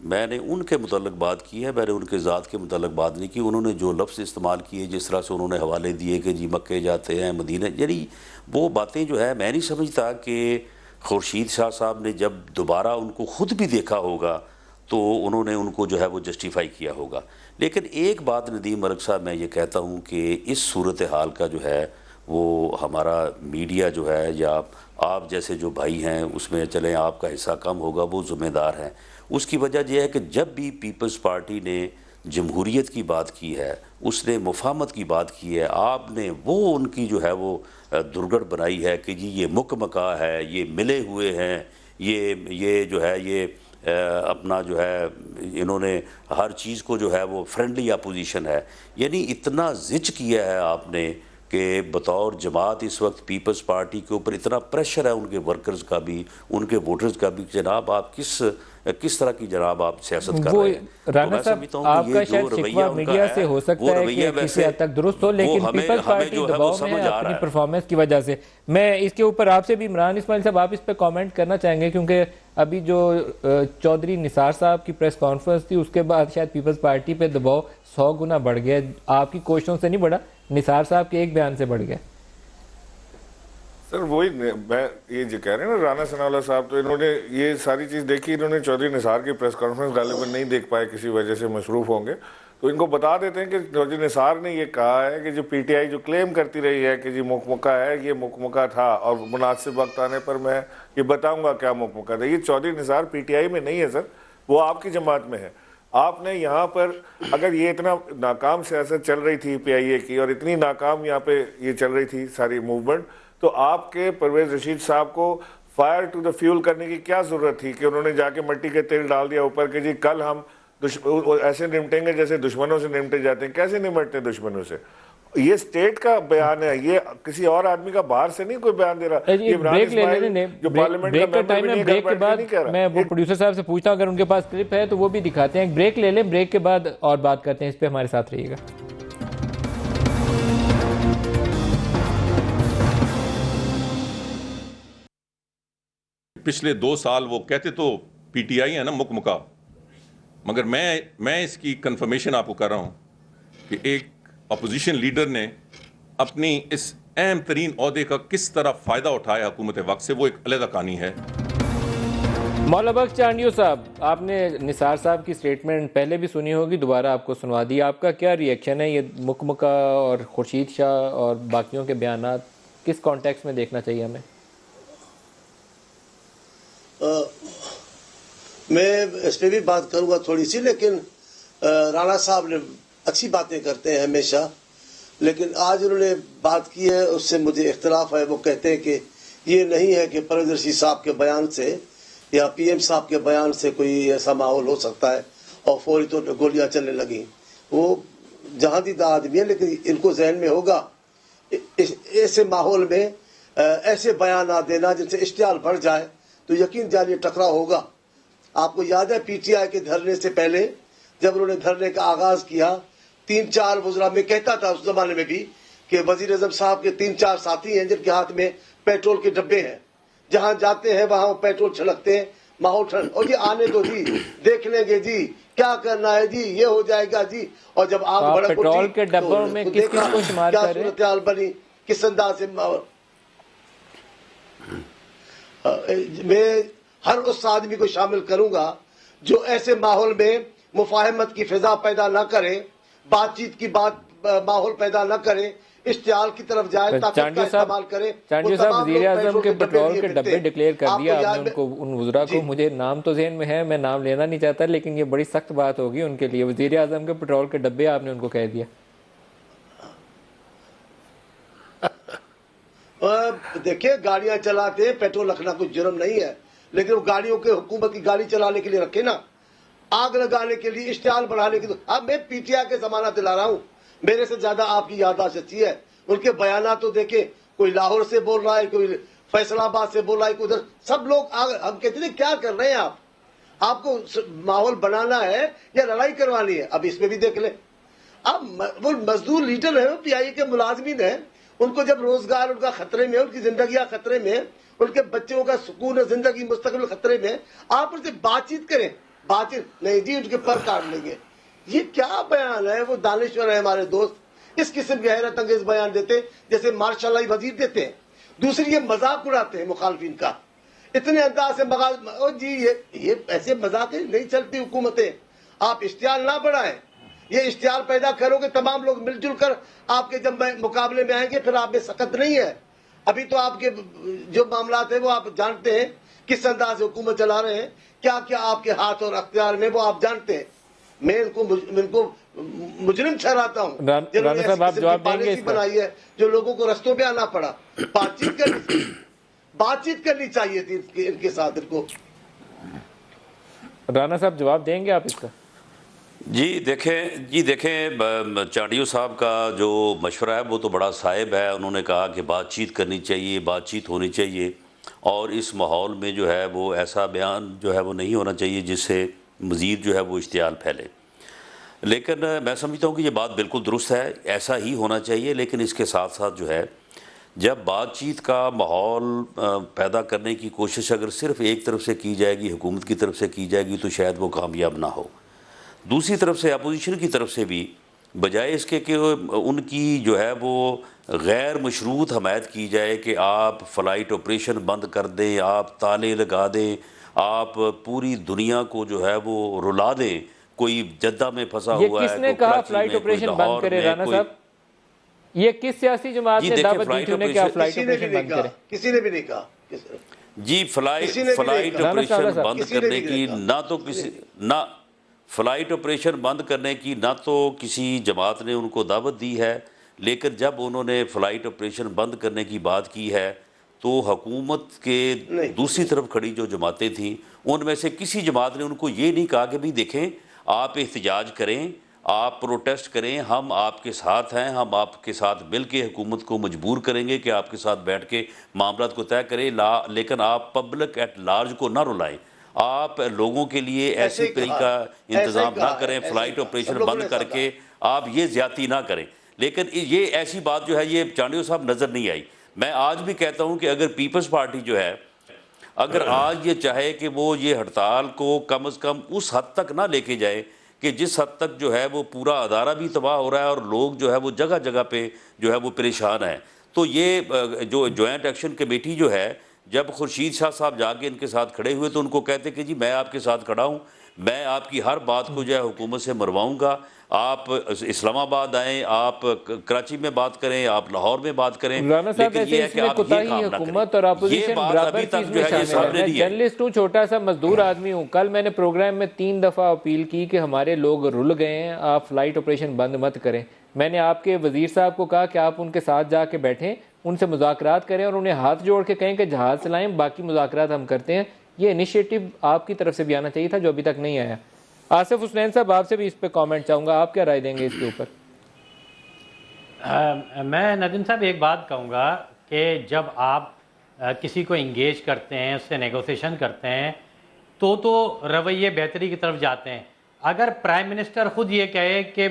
मैंने उनके मुतल्लिक़ बात की है, मैंने उनके ज़ात के मुतल्लिक़ बात नहीं की। उन्होंने जो लफ्ज़ इस्तेमाल किए, जिस तरह से उन्होंने हवाले दिए कि जी मक्के जाते हैं, मदीना, यानी वो बातें जो है मैं नहीं समझता कि खुर्शीद शाह साहब ने जब दोबारा उनको ख़ुद भी देखा होगा तो उन्होंने उनको जो है वो जस्टिफाई किया होगा। लेकिन एक बात नदीम मलिक साहब, मैं ये कहता हूँ कि इस सूरत हाल का जो है वो हमारा मीडिया जो है या आप जैसे जो भाई हैं उसमें चलें आपका हिस्सा कम होगा, वो ज़िम्मेदार हैं। उसकी वजह यह है कि जब भी पीपल्स पार्टी ने जमहूरियत की बात की है, उसने मुफाहमत की बात की है, आपने वो उनकी जो है वो दुर्गढ़ बनाई है कि जी ये मुकमका है, ये मिले हुए हैं, ये जो है ये अपना जो है इन्होंने हर चीज़ को जो है वो फ्रेंडली अपोजिशन है, यानी इतना जिच किया है आपने कि बतौर जमात इस वक्त पीपल्स पार्टी के ऊपर इतना प्रेशर है उनके वर्कर्स का भी, उनके वोटर्स का भी। जनाब आप किस तरह की जनाब आप सियासत कर रहे हैं? राना साहब, आपका शायद शिकवा मीडिया से हो सकता है कि किसी हद तक दुरुस्त हो, लेकिन पीपल्स पार्टी दबाव में है अपनी परफॉर्मेंस की वजह से। मैं इसके ऊपर आपसे भी, इमरान इस्माइल साहब, आप इस पर कमेंट करना चाहेंगे? क्योंकि अभी जो चौधरी निसार साहब की प्रेस कॉन्फ्रेंस थी उसके बाद शायद पीपल्स पार्टी पे दबाव 100 गुना बढ़ गया। आपकी कोशिशों से नहीं बढ़ा, निसार साहब के एक बयान से बढ़ गया। सर वही मैं ये जो कह रहे हैं ना, राना सनाउल्लाह साहब तो इन्होंने ये सारी चीज़ देखी, इन्होंने चौधरी निसार की प्रेस कॉन्फ्रेंस गालिबन नहीं देख पाए, किसी वजह से मसरूफ़ होंगे, तो इनको बता देते हैं कि चौधरी निसार ने ये कहा है कि जो PTI जो क्लेम करती रही है कि जी मुकमका है, ये मुकमका था और मुनासिब वक्त आने पर मैं ये बताऊंगा क्या मुकमका था। ये चौधरी निसार PTI में नहीं है सर, वो आपकी जमात में है। आपने यहाँ पर अगर ये इतना नाकाम सियासत चल रही थी PIA की और इतनी नाकाम यहाँ पे ये चल रही थी सारी मूवमेंट, तो आपके परवेज़ रशीद साहब को फायर टू द फ्यूल करने की क्या ज़रूरत थी कि उन्होंने जाके मिट्टी के तेल डाल दिया ऊपर कि जी कल हम ऐसे निपटेंगे जैसे दुश्मनों से निपटे जाते हैं। कैसे निपटते हैं दुश्मनों से? ये स्टेट का बयान है, ये किसी और आदमी का बाहर से नहीं कोई बयान दे रहा। ब्रेक ले लेने, ब्रेक का टाइम है, ब्रेक के बाद मैं वो प्रोड्यूसर साहब से पूछता हूँ अगर उनके पास क्लिप है तो वो भी दिखाते हैं। ब्रेक ले लें, ब्रेक के बाद और बात करते हैं इस पे, हमारे साथ रहिएगा। पिछले 2 साल वो कहते तो PTI है ना मुकमका, मगर मैं इसकी कंफर्मेशन आपको कर रहा हूं कि एक अपोजिशन लीडर ने अपनी इस अहम तरीन ओहदे का किस तरह फ़ायदा उठाया हुकूमत वक्त से, वो एक अलग कहानी है। मौला बख्श चांडियो साहब, आपने निसार साहब की स्टेटमेंट पहले भी सुनी होगी, दोबारा आपको सुनवा दी। आपका क्या रिएक्शन है ये मुकमुका और खुर्शीद शाह और बाकियों के बयानात, किस कॉन्टेक्स्ट में देखना चाहिए हमें? मैं इस पर भी बात करूंगा थोड़ी सी, लेकिन राणा साहब ने अच्छी बातें करते हैं हमेशा, लेकिन आज उन्होंने बात की है उससे मुझे इख्तलाफ है। वो कहते हैं कि ये नहीं है कि परवेज रशीद साहब के बयान से या पीएम साहब के बयान से कोई ऐसा माहौल हो सकता है और फौरी तौर पर गोलियां चलने लगी। वो जहां दीदा आदमी है, लेकिन इनको जहन में होगा ऐसे माहौल में ऐसे बयान ना देना जिनसे इश्तियाल बढ़ जाए तो यकीन जानिए टकराव होगा। आपको याद है पीटीआई के धरने से पहले जब उन्होंने धरने का आगाज किया, 3-4 वज़रा, में कहता था उस जमाने में भी कि वजीर आज़म साहब के 3-4 साथी हैं जिनके हाथ में पेट्रोल के डब्बे हैं, जहां जाते हैं वहां पेट्रोल छलकते हैं, माहौल ठंड, और ये आने दो जी, देख लेंगे जी, क्या करना है जी, ये हो जाएगा जी। और जब आग भड़क उठी पेट्रोल के डब्बों में किस किस को शुमार क्या कर रहे हैं? सूरत हाल बनी, किस अंदाज से मैं हर उस आदमी को शामिल करूंगा जो ऐसे माहौल में मुफाहमत की फिजा पैदा ना करे, बातचीत की माहौल पैदा ना करे, इश्तियाल की तरफ जाए, ताकत का इस्तेमाल करे। चांडियो साहब, वज़ीर आज़म के पेट्रोल के डब्बे डिक्लेयर कर दिया आपने उनको, उन वज़रा को, मुझे नाम तो ज़हन में है, मैं नाम लेना नहीं चाहता, लेकिन ये बड़ी सख्त बात होगी उनके लिए। वज़ीर आज़म के पेट्रोल के डब्बे आपने उनको कह दिया। देखिए, गाड़ियां चलाते हैं, पेट्रोल रखना कुछ जुर्म नहीं है, लेकिन वो गाड़ियों के हुकूमत की गाड़ी चलाने के लिए रखे ना, आग लगाने के लिए, इश्तियाल बढ़ाने के लिए। अब मैं पीटीआई के जमाना दिला रहा हूं, मेरे से ज्यादा आपकी याददाश्त अच्छी है। उनके बयान तो देखे, कोई लाहौर से बोल रहा है, कोई फैसलाबाद से बोल रहा है, उधर सब लोग हम कहते थे क्या कर रहे हैं आप, आपको माहौल बनाना है या लड़ाई करवानी है? अब इसमें भी देख ले, अब वो मजदूर लीडर है, पीआई के मुलाजमीन है, उनको जब रोजगार उनका खतरे में, उनकी जिंदगी खतरे में, उनके बच्चों का सुकून जिंदगी मुस्तकबिल खतरे में, आप उनसे बातचीत करें। बातचीत नहीं जी, उनके पर काट लेंगे। ये क्या बयान है? वो दानिश्वर है हमारे दोस्त, इस किस्म के हैरत अंगेज बयान देते जैसे मार्शल वजीर देते हैं। दूसरी, ये मजाक उड़ाते हैं मुखालफिन का, इतने अंदाज से ओ जी, ये ऐसे मजाक नहीं चलती हुकूमतें। आप इश्तियाल ना बढ़ाएं, ये इश्तियाल पैदा करोगे, तमाम लोग मिलजुल कर आपके जब मुकाबले में आएंगे, फिर आप में सकत नहीं है। अभी तो आपके जो मामला है वो आप जानते हैं, किस अंदाज से हुकूमत चला रहे हैं, क्या क्या आपके हाथ और अख्तियार में वो आप जानते हैं। मैं इनको मुजरिम ठहराता हूँ राणा साहब, आप जवाब देंगे? बनाई है जो लोगों को रस्तों पे आना पड़ा। बातचीत करनी चाहिए थी इनके साथ। इनको राणा साहब जवाब देंगे आप इसका? जी देखें, चांडियो साहब का जो मशवरा है वो तो बड़ा साहिब है। उन्होंने कहा कि बातचीत करनी चाहिए, बातचीत होनी चाहिए, और इस माहौल में जो है वो ऐसा बयान जो है वो नहीं होना चाहिए जिससे मज़ीद जो है वो इश्तियाल फैले। लेकिन मैं समझता हूँ कि ये बात बिल्कुल दुरुस्त है, ऐसा ही होना चाहिए। लेकिन इसके साथ साथ जो है, जब बातचीत का माहौल पैदा करने की कोशिश अगर सिर्फ एक तरफ से की जाएगी, हुकूमत की तरफ से की जाएगी, तो शायद वो कामयाब ना हो। दूसरी तरफ से अपोजिशन की तरफ से भी, बजाय इसके कि उनकी जो है वो गैर मशरूत हमायत की जाए कि आप फ़्लाइट ऑपरेशन बंद कर दें, आप ताले लगा दें, आप पूरी दुनिया को जो है वो रुला दें, कोई जद्दा में फंसा हुआ है, किसने कहा फ्लाइट ऑपरेशन बंद करे? राणा साहब, ये किस सियासी जमात ने दावत दी थी उन्हें कि आप फ्लाइट ऑपरेशन बंद करें? किसी ने भी नहीं कहा जी। फ्लाइट ऑपरेशन बंद करने की फ़्लाइट ऑपरेशन बंद करने की ना तो किसी जमात ने उनको दावत दी है, लेकिन जब उन्होंने फ़्लाइट ऑपरेशन बंद करने की बात की है तो हुकूमत के दूसरी तरफ खड़ी जो जमातें थीं, उनमें से किसी जमात ने उनको ये नहीं कहा कि भाई देखें, आप एहतजाज करें, आप प्रोटेस्ट करें, हम आपके साथ हैं, हम आपके साथ मिल के हुकूमत को मजबूर करेंगे कि आपके साथ बैठ के मामला को तय करें, लेकिन आप पब्लिक एट लार्ज को ना रुलाएं, आप लोगों के लिए ऐसी पे का इंतज़ाम ना करें, फ़्लाइट ऑपरेशन बंद करके आप ये ज़्यादती ना करें। लेकिन ये ऐसी बात जो है ये चांडियो साहब नज़र नहीं आई। मैं आज भी कहता हूँ कि अगर पीपल्स पार्टी जो है, अगर आज ये चाहे कि वो ये हड़ताल को कम से कम उस हद तक ना लेके जाए कि जिस हद तक जो है वो पूरा अदारा भी तबाह हो रहा है और लोग जो है वो जगह जगह पे जो है वो परेशान है, तो ये जो जॉइंट एक्शन कमेटी जो है, जब खुर्शीद शाह साहब जाके इनके साथ खड़े हुए तो उनको कहते कि जी मैं आपके साथ खड़ा हूँ, मैं आपकी हर बात को जो है हुकूमत से मरवाऊंगा, आप इस्लामाबाद आएँ, आप कराची में बात करें, आप लाहौर में बात करें, राना साहब, लेकिन ये है कि आप ये काम ना हुकूमत और करें। ये अपोजिशन बात बराबर अभी तक चीज जो में है ये शामिल है। सामने मैं नहीं है। जर्नलिस्ट हूँ, छोटा सा मजदूर आदमी हूँ। कल मैंने प्रोग्राम में 3 दफ़ा अपील की कि हमारे लोग रुल गए हैं, आप फ्लाइट ऑपरेशन बंद मत करें। मैंने आपके वजीर साहब को कहा कि आप उनके साथ जाके बैठें, उनसे मुज़ाकरात करें और उन्हें हाथ जोड़ के कहें कि जहाज़ चलाएं, बाकी मुज़ाकरात हम करते हैं। ये इनिशिएटिव आपकी तरफ से भी आना चाहिए था, जो अभी तक नहीं आया। आसिफ हुसैन साहब, आपसे भी इस पर कमेंट चाहूँगा, आप क्या राय देंगे इसके ऊपर? मैं नदीम साहब एक बात कहूँगा कि जब आप किसी को इंगेज करते हैं, उससे नेगोशिएशन करते हैं, तो रवैये बेहतरी की तरफ जाते हैं। अगर प्राइम मिनिस्टर ख़ुद ये कहे कि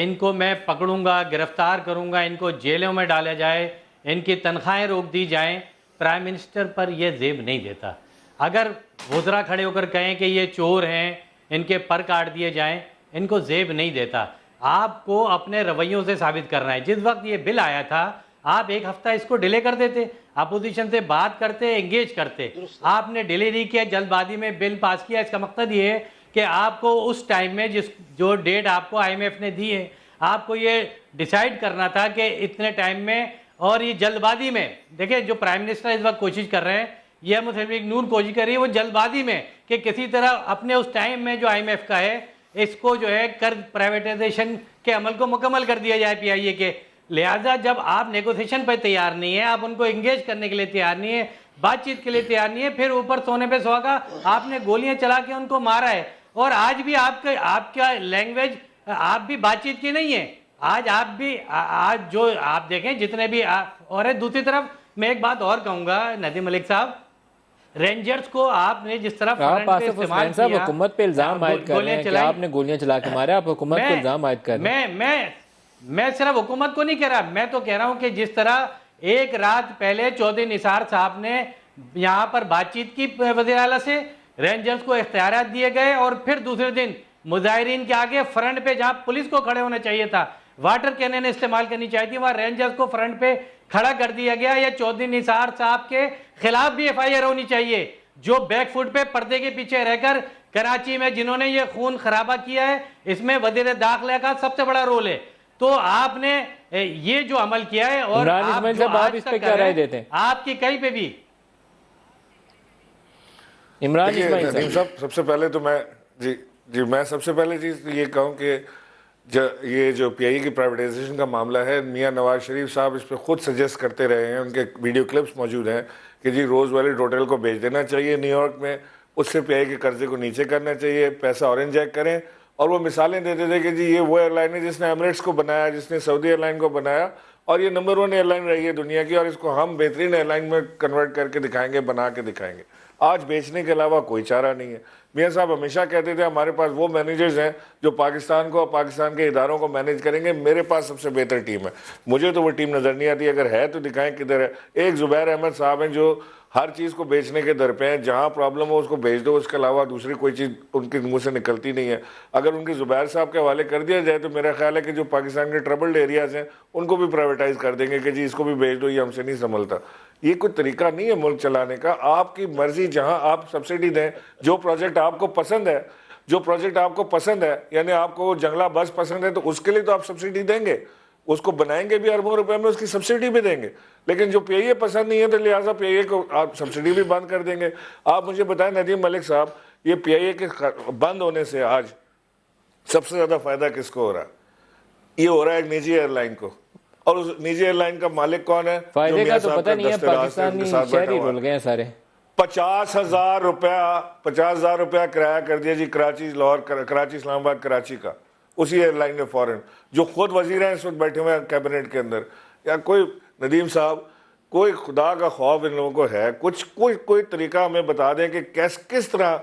इनको मैं पकड़ूंगा, गिरफ्तार करूंगा, इनको जेलों में डाला जाए, इनकी तनख्वाहें रोक दी जाएं, प्राइम मिनिस्टर पर यह जेब नहीं देता। अगर वज़रा खड़े होकर कहें कि ये चोर हैं, इनके पर काट दिए जाएं, इनको जेब नहीं देता। आपको अपने रवैयों से साबित करना है। जिस वक्त ये बिल आया था, आप 1 हफ्ता इसको डिले कर देते, अपोजिशन से बात करते, एंगेज करते। आपने डिले नहीं किया, जल्दबाजी में बिल पास किया। इसका मकसद ये है कि आपको उस टाइम में जो डेट आपको IMF ने दी है, आपको ये डिसाइड करना था कि इतने टाइम में, और ये जल्दबाजी में। देखिए, जो प्राइम मिनिस्टर इस वक्त कोशिश कर रहे हैं, यह मुस्लिम लीग नून कोशिश कर रही है वो जल्दबाजी में कि किसी तरह अपने उस टाइम में जो IMF का है, इसको जो है कर्ज प्राइवेटाइजेशन के अमल को मुकम्मल कर दिया जाए PIA के। लिहाजा जब आप नेगोशिएशन पर तैयार नहीं है, आप उनको एंगेज करने के लिए तैयार नहीं है, बातचीत के लिए तैयार नहीं है, फिर ऊपर सोने पे सुहागा आपने गोलियां चला के उनको मारा है। और आज भी आपका लैंग्वेज, आप भी बातचीत की नहीं है। आज आप भी आज जो आप देखें जितने भी और दूसरी तरफ मैं एक बात और कहूँगा नदीम मलिक साहब, रेंजर्स को आपने जिस तरह हुकूमत पे इल्जाम आयद कर रहे हैं कि आपने गोलियां चला के मारा, आप हुकूमत पे इल्जाम आयद कर रहे हैं। मैं सिर्फ हुकूमत को नहीं कह रहा, मैं तो कह रहा हूं कि जिस तरह एक रात पहले चौधरी निसार साहब ने यहां पर बातचीत की वज़ीर आला से, रेंजर्स को इख्तियारात दिए गए, और फिर दूसरे दिन मुजाहिरीन के आगे फ्रंट पे जहां पुलिस को खड़े होना चाहिए था, वाटर कैनन इस्तेमाल करनी चाहिए थी, वहां रेंजर्स को फ्रंट पे खड़ा कर दिया गया। या चौधरी निसार साहब के खिलाफ भी FIR होनी चाहिए, जो बैकफुट पे पर्दे के पीछे रहकर कराची में जिन्होंने ये खून खराबा किया है। इसमें वज़ीर दाखिला का सबसे बड़ा रोल है। तो आपने ये जो अमल किया है, और आप इस पे क्या राय देते हैं? आपकी कहीं पे भी इमरान नदीम साहब, सबसे पहले तो मैं सबसे पहले चीज़ ये कहूँ कि ये जो PIA की प्राइवेटाइजेशन का मामला है, मियां नवाज शरीफ साहब इस पर खुद सजेस्ट करते रहे हैं, उनके वीडियो क्लिप्स मौजूद हैं कि जी रोज़ वैलिड होटल को बेच देना चाहिए न्यूयॉर्क में, उससे PIA के कर्जे को नीचे करना चाहिए, पैसा और इंजेक्ट करें। और वो मिसालें देते थे कि जी ये वो एयरलाइन है जिसने एमिरेट्स को बनाया, जिसने सऊदी एयरलाइन को बनाया, और ये नंबर 1 एयरलाइन रही है दुनिया की, और इसको हम बेहतरीन एयरलाइन में कन्वर्ट करके दिखाएंगे, बना के दिखाएंगे। आज बेचने के अलावा कोई चारा नहीं है। मियाँ साहब हमेशा कहते थे हमारे पास वो मैनेजर्स हैं जो पाकिस्तान को और पाकिस्तान के इदारों को मैनेज करेंगे। मेरे पास सबसे बेहतर टीम है, मुझे तो वो टीम नज़र नहीं आती। अगर है तो दिखाएं किधर है। एक ज़ुबैर अहमद साहब हैं जो हर चीज़ को बेचने के दर पे हैं, जहाँ प्रॉब्लम हो उसको बेच दो, उसके अलावा दूसरी कोई चीज़ उनके मुंह से निकलती नहीं है। अगर उनके ज़ुबैर साहब के हवाले कर दिया जाए तो मेरा ख्याल है कि जो पाकिस्तान के ट्रबल्ड एरियाज़ हैं उनको भी प्राइवेटाइज कर देंगे कि जी इसको भी बेच दो, ये हमसे नहीं संभलता। ये कोई तरीका नहीं है मुल्क चलाने का। आपकी मर्जी, जहाँ आप सब्सिडी दें, जो प्रोजेक्ट आपको पसंद है, यानी आपको जंगला बस पसंद है तो उसके लिए तो आप सब्सिडी देंगे, उसको बनाएंगे भी अरबों रुपए में, उसकी सब्सिडी भी देंगे। लेकिन जो PIA पसंद नहीं है तो लिहाजा PIA को आप सब्सिडी भी बंद कर देंगे। आप मुझे बताएं नदीम मलिक साहब, ये PIA के बंद होने से आज सबसे ज़्यादा फायदा किसको हो रहा है? ये हो रहा है एक निजी एयरलाइन को, और उस निजी एयरलाइन का मालिक कौन है? फायदे का तो पता नहीं है, पाकिस्तानी शहरी रुल गए हैं सारे। 50,000 रुपया किराया कर दिया जी कराची लाहौर, कराची इस्लामाबाद कराची का, उसी एयरलाइन ने फॉरेन, जो खुद वजीर हैं इस वक्त बैठे हुए हैं कैबिनेट के अंदर। या कोई नदीम साहब, कोई खुदा का खौफ इन लोगों को है? कोई तरीका हमें बता दें कि किस तरह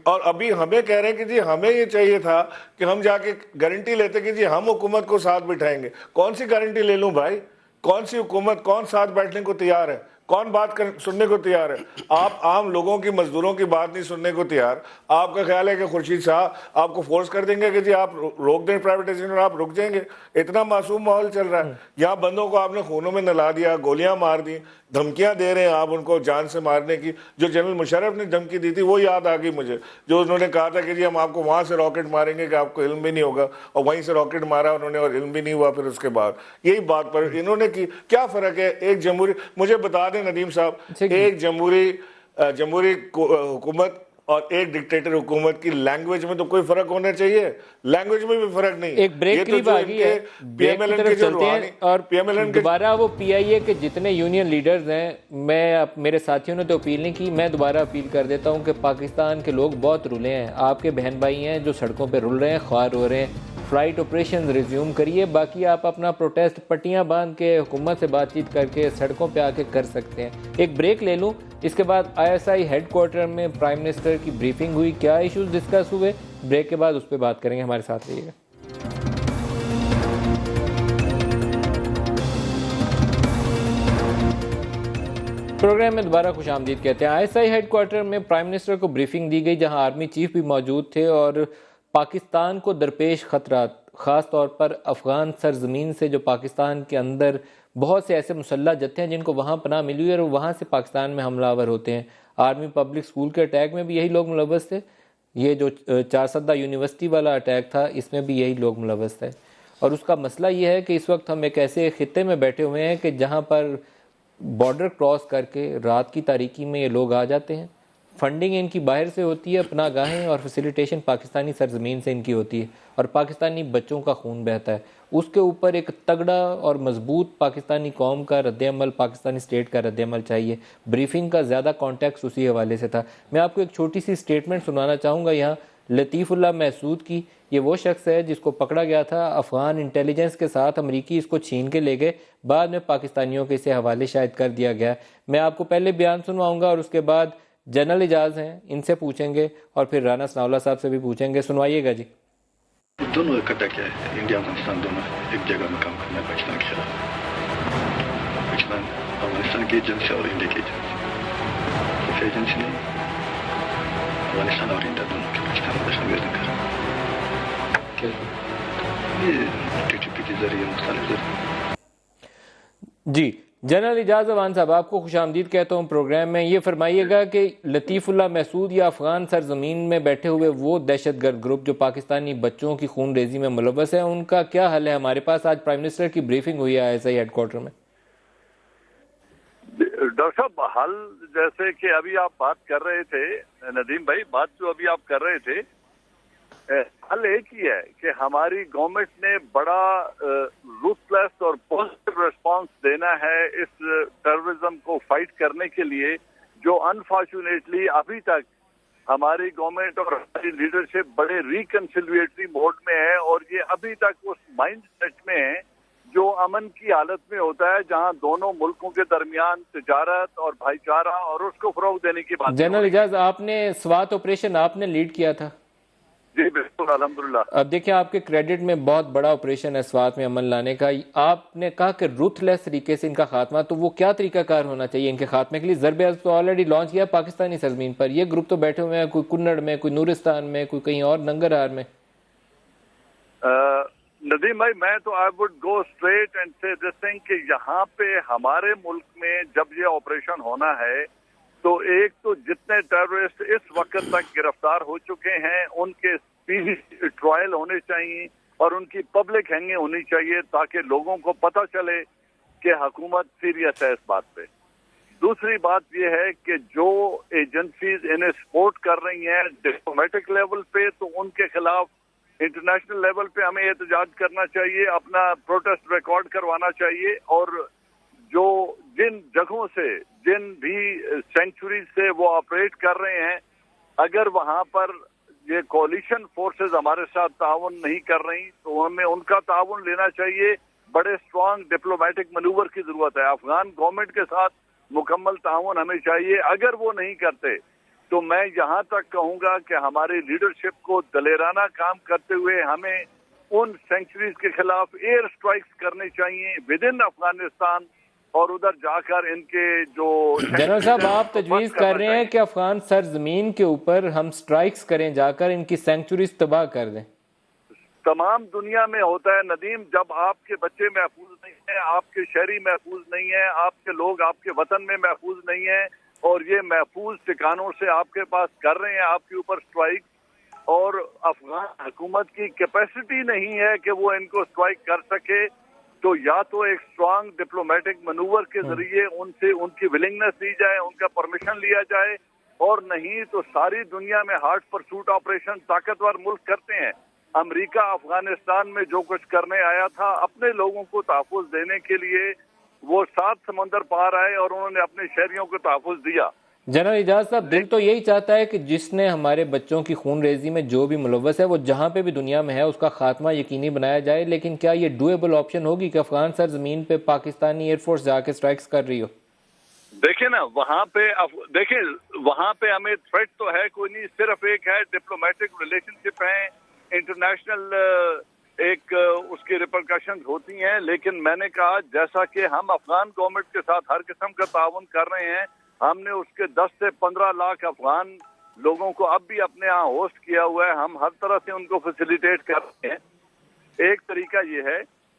और अभी हमें कह रहे हैं कि जी हमें ये चाहिए था कि हम जाके गारंटी लेते कि जी हम हुकूमत को साथ बिठाएंगे। कौन सी गारंटी ले लूं भाई? कौन सी हुकूमत, कौन साथ बैठने को तैयार है? कौन बात सुनने को तैयार है? आप आम लोगों की, मजदूरों की बात नहीं सुनने को तैयार। आपका ख्याल है कि खुर्शीद शाह आपको फोर्स कर देंगे कि जी आप रोक दें प्राइवेटाइजेशन और आप रुक जाएंगे? इतना मासूम माहौल चल रहा है। यहाँ बंदों को आपने खूनों में नला दिया, गोलियां मार दी, धमकियां दे रहे हैं आप उनको जान से मारने की। जो जनरल मुशर्रफ ने धमकी दी थी वो याद आ गई मुझे, जो उन्होंने कहा था कि जी हम आपको वहां से रॉकेट मारेंगे कि आपको इल्म भी नहीं होगा, और वहीं से रॉकेट मारा उन्होंने और इल्म भी नहीं हुआ। फिर उसके बाद यही बात पर इन्होंने की। क्या फर्क है एक जमहूरी, मुझे बता दें नदीम साहब, एक जमहूरी हुकूमत और एक डिक्टेटर हुकूमत की लैंग्वेज में तो कोई फर्क होना चाहिए? लैंग्वेज में भी फर्क नहीं। एक ब्रेक करीब आ गई है, ब्रेक की तरफ चलते हैं और दोबारा वो पीआईए के जितने यूनियन लीडर्स हैं, मैं मेरे साथियों ने तो अपील नहीं की, मैं दोबारा अपील कर देता हूं कि पाकिस्तान के लोग बहुत रुले हैं। आपके बहन भाई हैं जो सड़कों पर रुल रहे हैं, ख्वार हो रहे हैं। फ्लाइट ऑपरेशन रिज्यूम करिए, बाकी आप अपना प्रोटेस्ट पट्टियां बांध के हुकूमत से बातचीत करके सड़कों पे आके कर सकते हैं। एक ब्रेक ले लूं, इसके बाद आईएसआई हेडक्वार्टर में प्राइम मिनिस्टर की ब्रीफिंग हुई, क्या इश्यूज डिस्कस हुए, ब्रेक के बाद उस पर बात करेंगे। हमारे साथ रहिएगा। प्रोग्राम में दोबारा खुशामदीद कहते हैं। आईएसआई हेडक्वार्टर में प्राइम मिनिस्टर को ब्रीफिंग दी गई, जहां आर्मी चीफ भी मौजूद थे और पाकिस्तान को दरपेश खतरात, ख़ास तौर पर अफ़गान सरजमीन से जो पाकिस्तान के अंदर बहुत से ऐसे मुसल्लह जत्थे हैं जिनको वहाँ पनाह मिली हुई है और वहाँ से पाकिस्तान में हमलावर होते हैं। आर्मी पब्लिक स्कूल के अटैक में भी यही लोग मुलव्वस थे। ये जो चारसद्दा यूनिवर्सिटी वाला अटैक था, इसमें भी यही लोग मुलव्वस थे। और उसका मसला ये है कि इस वक्त हम एक ऐसे खित्ते में बैठे हुए हैं कि जहाँ पर बॉर्डर क्रॉस करके रात की तारीकी में ये लोग आ जाते हैं। फंडिंग इनकी बाहर से होती है, पनाहगाहें और फैसिलिटेशन पाकिस्तानी सरजमीन से इनकी होती है और पाकिस्तानी बच्चों का खून बहता है। उसके ऊपर एक तगड़ा और मजबूत पाकिस्तानी कौम का रद्द-ए-अमल, पाकिस्तानी स्टेट का रद्द-ए-अमल चाहिए। ब्रीफिंग का ज़्यादा कॉन्टेक्स्ट उसी हवाले से था। मैं आपको एक छोटी सी स्टेटमेंट सुनाना चाहूँगा यहाँ लतीफ़ुल्लाह महसूद की। ये वो शख्स है जिसको पकड़ा गया था अफ़गान इंटेलिजेंस के साथ, अमरीकी इसको छीन के ले गए, बाद में पाकिस्तानियों के इसे हवाले शायद कर दिया गया। मैं आपको पहले बयान सुनवाऊँगा और उसके बाद जनरल इजाज़ हैं, इनसे पूछेंगे और फिर राना सनाउल्लाह साहब से भी पूछेंगे। सुनवाइएगा जी। दोनों इकट्ठा किया है, इंडिया अफगानिस्तान दोनों एक जगह में काम करना है पाकिस्तान के खिलाफ। पाकिस्तान अफगानिस्तान की एजेंसी और इंडिया की एजेंसी, एजेंसी नहीं, अफगानिस्तान और इंडिया दोनों के पाकिस्तान में दहशत गर्दी कर ये टीटीपी के जरिए मुख्तलिफ जरिए। जी जनरल इजाज़ अवान साहब, आपको खुशामदीद कहता हूँ प्रोग्राम में। ये फरमाइएगा कि लतीफ़ुल्लाह महसूद या अफ़गान सरजमीन में बैठे हुए वो दहशतगर्द ग्रुप जो पाकिस्तानी बच्चों की खून रेजी में मुलव्वस है, उनका क्या हल है? हमारे पास आज प्राइम मिनिस्टर की ब्रीफिंग हुई है आईएसआई हेडक्वार्टर में। डॉक्टर साहब, हल जैसे कि अभी आप बात कर रहे थे, नदीम भाई, बात जो अभी आप कर रहे थे, हल एक ही है कि हमारी गवर्नमेंट ने बड़ा रूथलेस और पॉजिटिव रिस्पांस देना है इस टेररिज्म को फाइट करने के लिए, जो अनफॉर्चुनेटली अभी तक हमारी गवर्नमेंट और हमारी लीडरशिप बड़े रिकंसिलिएटरी मोड में है और ये अभी तक उस माइंड सेट में है जो अमन की हालत में होता है, जहां दोनों मुल्कों के दरमियान तिजारत और भाईचारा और उसको फरोग देने की बात। जनरल इजाज़, आपने स्वात ऑपरेशन आपने लीड किया था। जी बिल्कुल, अल्हम्दुलिल्लाह। अब देखिए, आपके क्रेडिट में बहुत बड़ा ऑपरेशन है स्वात में अमन लाने का। आपने कहा कि रूथलेस तरीके से इनका खात्मा, तो वो क्या तरीकाकार होना चाहिए इनके खात्मे के लिए? ज़रबे अज़ब तो ऑलरेडी लॉन्च किया पाकिस्तानी सरजमीन पर। ये ग्रुप तो बैठे हुए हैं, कोई कुन्नड़ में, कोई नूरिस्तान में, कोई कहीं और नंगरहार में। नदीम भाई, मैं तो I would go straight and से दिस थिंग कि यहाँ पे हमारे मुल्क में जब ये ऑपरेशन होना है तो एक तो जितने टेररिस्ट इस वक्त तक गिरफ्तार हो चुके हैं उनके स्पीडी ट्रायल होने चाहिए और उनकी पब्लिक हैंगिंग होनी चाहिए, ताकि लोगों को पता चले कि हुकूमत सीरियस है इस बात पे। दूसरी बात यह है कि जो एजेंसीज इन्हें सपोर्ट कर रही हैं डिप्लोमेटिक लेवल पे, तो उनके खिलाफ इंटरनेशनल लेवल पे हमें एहतजाज करना चाहिए, अपना प्रोटेस्ट रिकॉर्ड करवाना चाहिए और जो जिन जगहों से, जिन भी सेंचुरीज से वो ऑपरेट कर रहे हैं, अगर वहां पर ये कोलिशन फोर्सेस हमारे साथ ताउन नहीं कर रही तो हमें उनका ताउन लेना चाहिए। बड़े स्ट्रांग डिप्लोमेटिक मनूवर की जरूरत है। अफगान गवर्नमेंट के साथ मुकम्मल ताउन हमें चाहिए। अगर वो नहीं करते तो मैं यहाँ तक कहूंगा कि हमारी लीडरशिप को दलेराना काम करते हुए हमें उन सेंचुरीज के खिलाफ एयर स्ट्राइक्स करने चाहिए विद इन अफगानिस्तान, और उधर जाकर इनके जो जनरल साहब, आप तजवीज़ बंद कर रहे करना हैं कि अफगान सरजमीन के ऊपर हम स्ट्राइक्स करें, जाकर इनकी सेंचुरीज तबाह कर दें। तमाम दुनिया में होता है नदीम, जब आपके बच्चे महफूज नहीं है, आपके शहरी महफूज नहीं है, आपके लोग आपके वतन में महफूज नहीं है और ये महफूज ठिकानों से आपके पास कर रहे हैं आपके ऊपर स्ट्राइक, और अफगान हुकूमत की कैपेसिटी नहीं है कि वो इनको स्ट्राइक कर सके, तो या तो एक स्ट्रांग डिप्लोमेटिक मनूवर के जरिए उनसे उनकी विलिंगनेस दी जाए, उनका परमिशन लिया जाए, और नहीं तो सारी दुनिया में हार्ड परसूट ऑपरेशन ताकतवर मुल्क करते हैं। अमेरिका अफगानिस्तान में जो कुछ करने आया था अपने लोगों को तहफ़्फ़ुज़ देने के लिए, वो 7 समंदर पार आए और उन्होंने अपने शहरियों को तहफ़्फ़ुज़ दिया। जनरल इजाज साहब, दिल तो यही चाहता है कि जिसने हमारे बच्चों की खून रेजी में जो भी मुलव्वस है वो जहाँ पे भी दुनिया में है उसका खात्मा यकीनी बनाया जाए, लेकिन क्या ये डूएबल ऑप्शन होगी कि अफगान सरजमीन पे पाकिस्तानी एयरफोर्स जाके स्ट्राइक्स कर रही हो? देखिए ना, वहाँ पे हमें थ्रेट तो है कोई नहीं, सिर्फ एक है डिप्लोमेटिक रिलेशनशिप है, इंटरनेशनल एक उसकी रिपरकशंस होती हैं, लेकिन मैंने कहा जैसा कि हम अफगान गवर्नमेंट के साथ हर किस्म का ताउन कर रहे हैं, हमने उसके 10 से 15 लाख अफगान लोगों को अब भी अपने यहाँ होस्ट किया हुआ है, हम हर तरह से उनको फैसिलिटेट कर रहे हैं। एक तरीका ये है।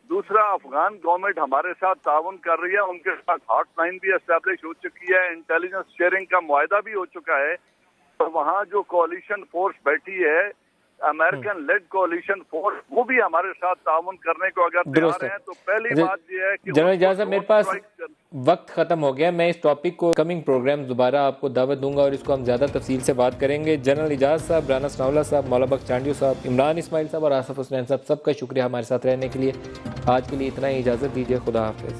दूसरा, अफगान गवर्नमेंट हमारे साथ ताउन कर रही है, उनके साथ हॉटलाइन भी एस्टेब्लिश हो चुकी है, इंटेलिजेंस शेयरिंग का मुआहदा भी हो चुका है, और वहाँ जो कोalition फोर्स बैठी है, अमेरिकन लेड कोalition फोर्स, वो भी हमारे साथ ताउन करने को अगर तैयार है। तो पहली बात ये है कि जनरल इजाज साहब, मेरे पास वक्त खत्म हो गया, मैं इस टॉपिक को कमिंग प्रोग्राम दोबारा आपको दावत दूंगा और इसको हम ज़्यादा तफसील से बात करेंगे। जनरल इजाज साहब, राना सनाउल्लाह साहब, मौला बख्श चांडियो साहब, इमरान इस्माइल साहब और आसिफ हुसैन साहब, सबका शुक्रिया हमारे साथ रहने के लिए। आज के लिए इतना ही, इजाज़त दीजिए, खुदा हाफिज़।